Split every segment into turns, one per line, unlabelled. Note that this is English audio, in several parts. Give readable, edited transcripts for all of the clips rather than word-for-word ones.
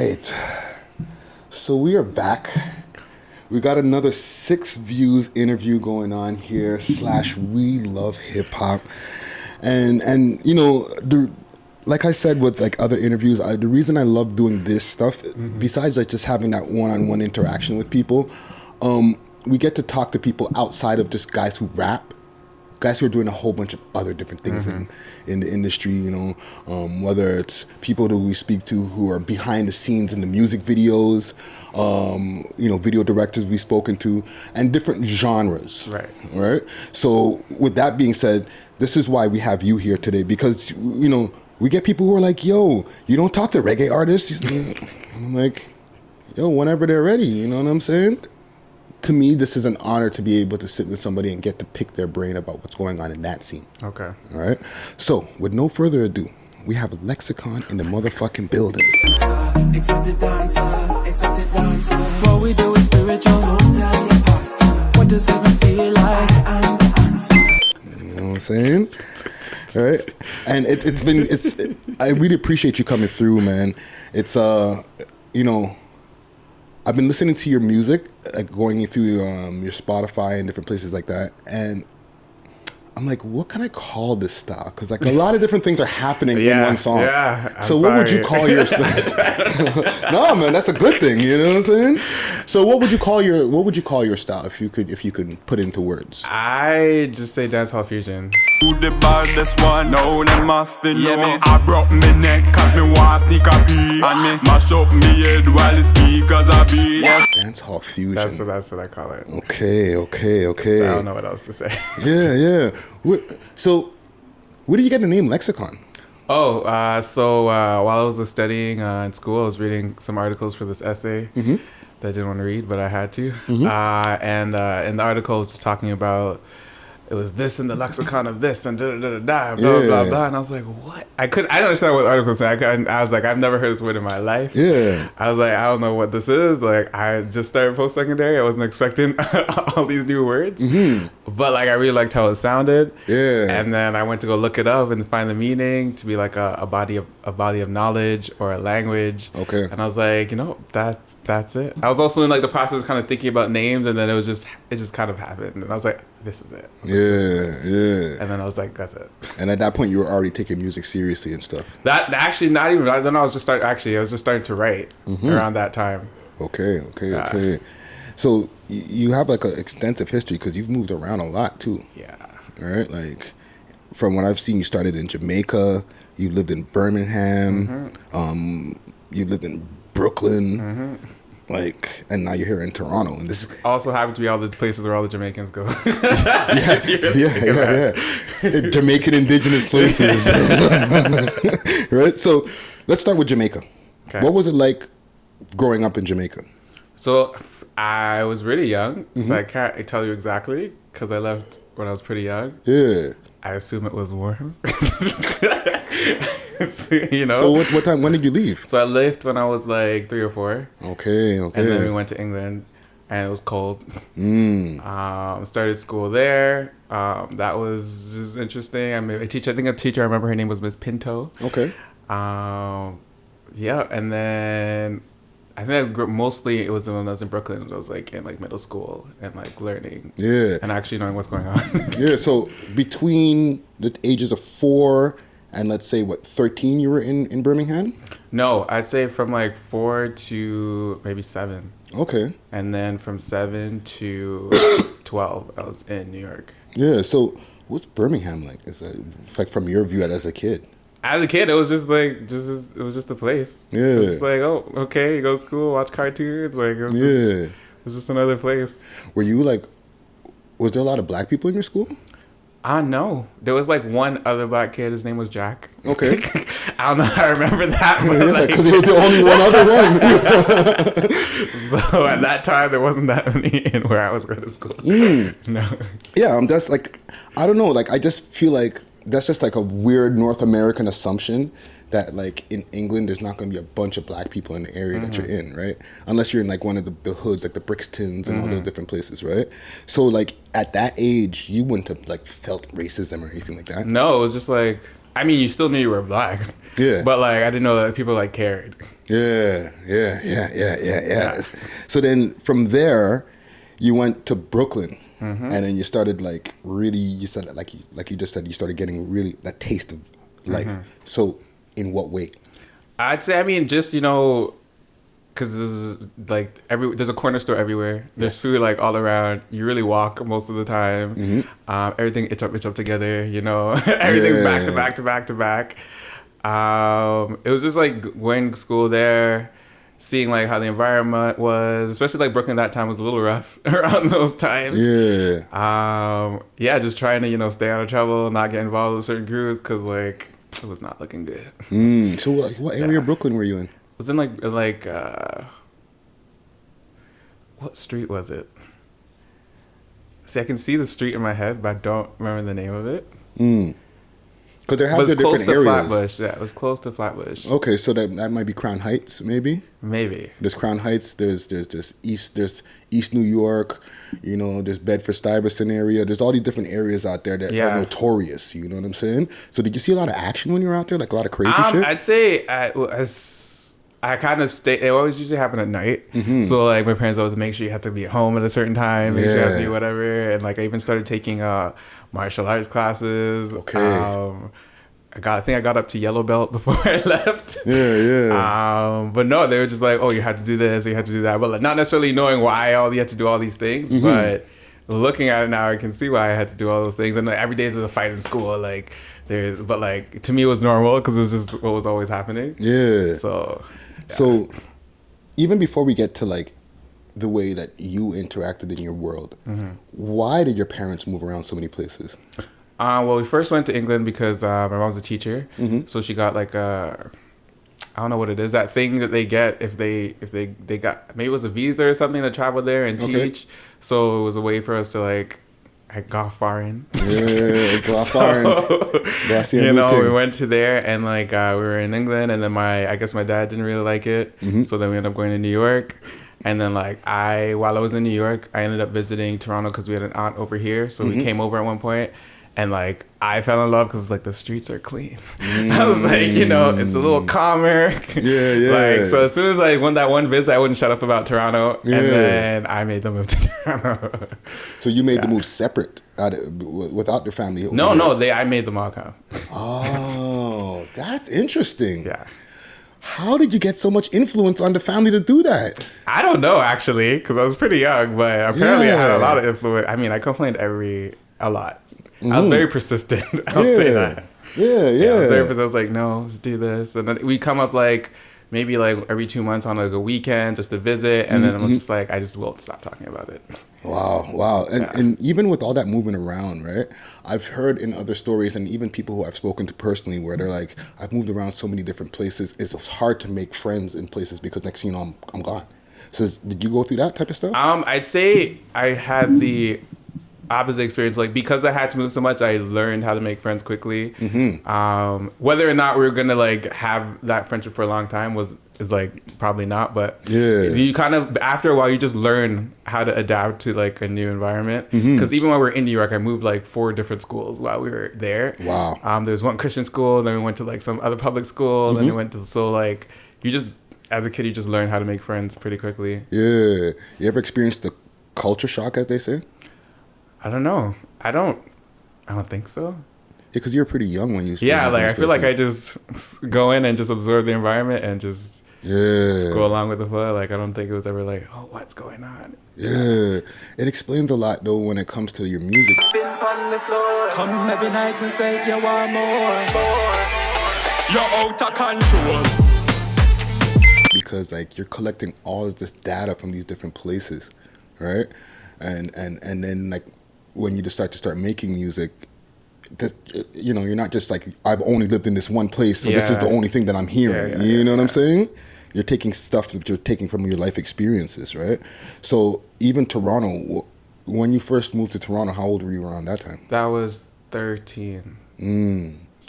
right. So we are back. We got another 6 Views interview going on here / We Love Hip Hop. And you know, like I said with like other interviews, the reason I love doing this stuff, besides like just having that one-on-one interaction with people, we get to talk to people outside of just guys who rap. Guys who are doing a whole bunch of other different things in the industry, you know, whether it's people that we speak to who are behind the scenes in the music videos, you know, video directors we've spoken to, and different genres. Right. So with that being said, this is why we have you here today, because, you know, we get people who are like, yo, you don't talk to reggae artists? And I'm like, yo, whenever they're ready, you know what I'm saying? To me, this is an honor to be able to sit with somebody and get to pick their brain about what's going on in that scene. Okay. All right. So, with no further ado, we have Lexxicon in the motherfucking building. Exalted dancer. What we do is spiritual. Don't tell your pastor. What does heaven feel like? I'm the answer. You know what I'm saying? All right. And I really appreciate you coming through, man. It's you know, I've been listening to your music, like going through your Spotify and different places like that, and I'm like, what can I call this style? Because like a lot of different things are happening in one song. Yeah. So what would you call your style? No, man, that's a good thing. You know what I'm saying? So what would you call your style if you could put it into words?
I just say dancehall fusion.
The baddest one, now them muffin. Yeah, I broke me neck cause me want see copy. And me mash up me head while the speakers are beat.
Dancehall fusion.
That's what I call it.
Okay.
So I don't know what else to say.
Yeah. So, where did you get the name Lexxicon?
So while I was studying in school, I was reading some articles for this essay that I didn't want to read, but I had to. And in the article, it was just talking about it was this in the lexicon of this and blah blah blah. And I was like, what? I don't understand what the article said. I was like, I've never heard this word in my life. Yeah. I was like, I don't know what this is. Like, I just started post-secondary. I wasn't expecting all these new words. But like, I really liked how it sounded. Yeah. And then I went to go look it up and find the meaning to be like a body of knowledge or a language. Okay. And I was like, you know, that's it. I was also in like the process of kind of thinking about names, and then it just kind of happened. And I was like, this is it. Yeah. And then I was like, that's it. And
at that point, you were already taking music seriously and stuff.
That actually not even. Then I was just starting to write around that time.
Okay. So you have like an extensive history because you've moved around a lot too. Yeah. All right. Like from what I've seen, you started in Jamaica. You lived in Birmingham. You lived in Brooklyn. Like, and now you're here in Toronto, and this
also happens to be all the places where all the Jamaicans go.
yeah. Jamaican indigenous places, right? So, let's start with Jamaica. Okay. What was it like growing up in Jamaica?
So, I was really young, so I can't tell you exactly because I left when I was pretty young. Yeah. I assume it was warm. You know.
So what time? When did you leave?
So I left when I was like 3 or 4.
Okay.
And then we went to England, and it was cold. Started school there. That was just interesting. I mean, I think a teacher I remember, her name was Miss Pinto. Okay. Yeah, and then I think mostly it was when I was in Brooklyn. I was like in like middle school and like learning. Yeah. And actually knowing what's going on.
Yeah. So between the ages of 4 and let's say 13, you were in Birmingham?
No, I'd say from like 4 to maybe 7. Okay. And then from 7 to 12, I was in New York.
Yeah. So what's Birmingham like? Is that like from your view as a kid?
As a kid, it was just like it was just a place. Yeah. It was just like, oh, okay, you go to school, watch cartoons. Like it was just another place.
Were you like? Was there a lot of black people in your school?
No. There was like one other black kid. His name was Jack.
Okay.
I don't know how I remember that.
Because he was the only one other one.
So at that time, there wasn't that many in where I was going to school. No.
Yeah, that's like, I don't know. Like, I just feel like that's just like a weird North American assumption that like in England, there's not going to be a bunch of black people in the area that you're in, right? Unless you're in like one of the hoods, like the Brixtons and all those different places, right? So like at that age, you wouldn't have like felt racism or anything like that.
No, it was just like I mean, you still knew you were black.
Yeah.
But like, I didn't know that people like cared.
Yeah. So then from there, you went to Brooklyn, and then you started like really. You said like you just said, you started getting really that taste of life. So in what way?
I'd say, I mean, just, you know, because there's like there's a corner store everywhere. There's food like all around. You really walk most of the time. Everything itch up together. You know, everything back to back. It was just like going to school there, seeing like how the environment was, especially like Brooklyn that time was a little rough around those times. Just trying to, you know, stay out of trouble, not get involved with certain crews, because like it was not looking good.
So what area of Brooklyn were you in?
It was in like what street was it? See, I can see the street in my head, but I don't remember the name of it.
Because there have the different areas.
Flatbush. Yeah, it was close to Flatbush.
Okay, so that might be Crown Heights, maybe. There's Crown Heights. There's East New York. You know, there's Bedford-Stuyvesant area. There's all these different areas out there that are notorious. You know what I'm saying? So did you see a lot of action when you were out there? Like a lot of crazy shit?
I'd say I kind of stay. It always usually happen at night. So like my parents always make sure you have to be at home at a certain time. Make sure you have to do whatever. And like I even started taking martial arts classes.
Okay.
I think I got up to yellow belt before I left. But no, they were just like, oh, you had to do this, or you had to do that. But like, not necessarily knowing why you had to do all these things. But looking at it now, I can see why I had to do all those things. And like, every day there's a fight in school. Like but like to me it was normal because it was just what was always happening. So
even before we get to like the way that you interacted in your world, why did your parents move around so many places?
Well, we first went to England because my mom's a teacher, so she got like I don't know what it is, that thing that they get if they got, maybe it was a visa or something to travel there and teach. So it was a way for us to like go foreign.
Foreign.
You know, we went to there and like we were in England, and then I guess my dad didn't really like it, so then we ended up going to New York. And then like while I was in New York, I ended up visiting Toronto because we had an aunt over here, so we came over at one point. And like I fell in love because like the streets are clean. I was like, you know, it's a little calmer. Like so, as soon as I won that one visit, I wouldn't shut up about Toronto, and then I made the move to Toronto.
So you made the move separate, without your family?
No, I made them all come.
Oh, that's interesting.
Yeah.
How did you get so much influence on the family to do that?
I don't know actually, because I was pretty young, but apparently I had a lot of influence. I mean, I complained a lot. I was very persistent. I'll say that.
Yeah.
I was very persistent. I was like, no, let's do this. And then we come up like maybe like every 2 months on like a weekend just to visit. And then I'm just like, I just won't stop talking about it.
Wow. And even with all that moving around, right? I've heard in other stories, and even people who I've spoken to personally, where they're like, I've moved around so many different places. It's hard to make friends in places because next thing you know, I'm gone. So did you go through that type of stuff?
I'd say I had the opposite experience. Like, because I had to move so much, I learned how to make friends quickly. Whether or not we were gonna like have that friendship for a long time is like probably not, but you kind of, after a while, you just learn how to adapt to like a new environment. Because even when we were in New York, I moved like 4 different schools while we were there.
Wow.
There was one Christian school, then we went to like some other public school, then we went to, so like you just, as a kid, you just learn how to make friends pretty quickly.
You ever experienced the culture shock, as they say?
I don't know. I don't think so.
Yeah, because you were pretty young when you...
like I feel like I just go in and just absorb the environment and just go along with the flow. Like I don't think it was ever like, oh, what's going on?
Yeah. It explains a lot though when it comes to your music.
Come every night and say you want more. You're out of control.
Because like you're collecting all of this data from these different places, right? And then like when you start making music, you know, you're not just like, I've only lived in this one place, so this is the only thing that I'm hearing. You know what I'm saying? You're taking stuff that you're taking from your life experiences, right? So even Toronto, when you first moved to Toronto, how old were you around that time?
That was 13.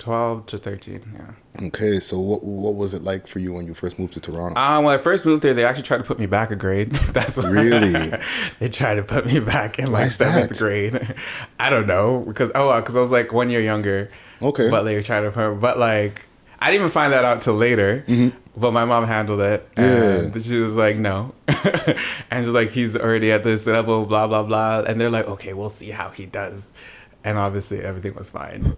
12 to 13, yeah.
Okay, so what was it like for you when you first moved to Toronto?
When I first moved there, they actually tried to put me back a grade. That's what
Really?
They tried to put me back in like
Why's
7th
that?
grade. I don't know because I was like 1 year younger.
Okay.
But they were trying to but like I didn't even find that out till later. But my mom handled it, and she was like, "No," and she's like, "He's already at this level, blah blah blah." And they're like, "Okay, we'll see how he does." And obviously, everything was fine.